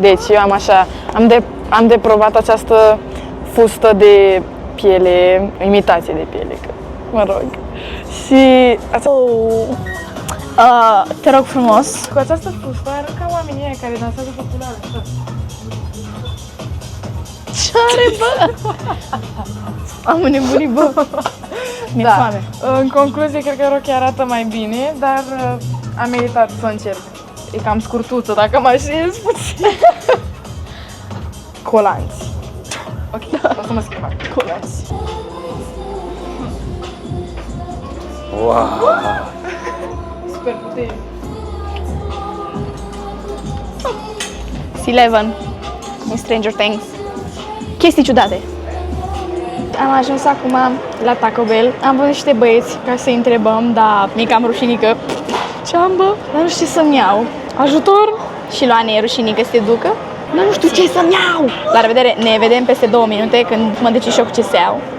Deci eu am așa, am deprovat această fustă de piele, imitație de piele, că, mă rog. Și Te rog frumos. cu această fustă arăt ca oamenii ăia care dansează popular, așa. Ce are, bă? Am înnebunit, bă. Mi-e foame. În concluzie, cred că rochia arată mai bine, dar am meritat să încerc. E cam scurtuță, dacă mă așez puțin. Colanți. Ok, o să mă schimb. Colanți. Wow! Super puternic. Eleven din Stranger Things. Chestii ciudate. Am ajuns acum la Taco Bell. Am văzut niște băieți ca să-i întrebăm, dar mi-e cam rușinică. Ce-am, bă? Dar nu știu ce să-mi iau. Ajutor! Și lui Ane e rușinică să te ducă. Dar nu știu ce să-mi iau! La revedere, ne vedem peste 2 minute când mă decid și eu cu ce să iau.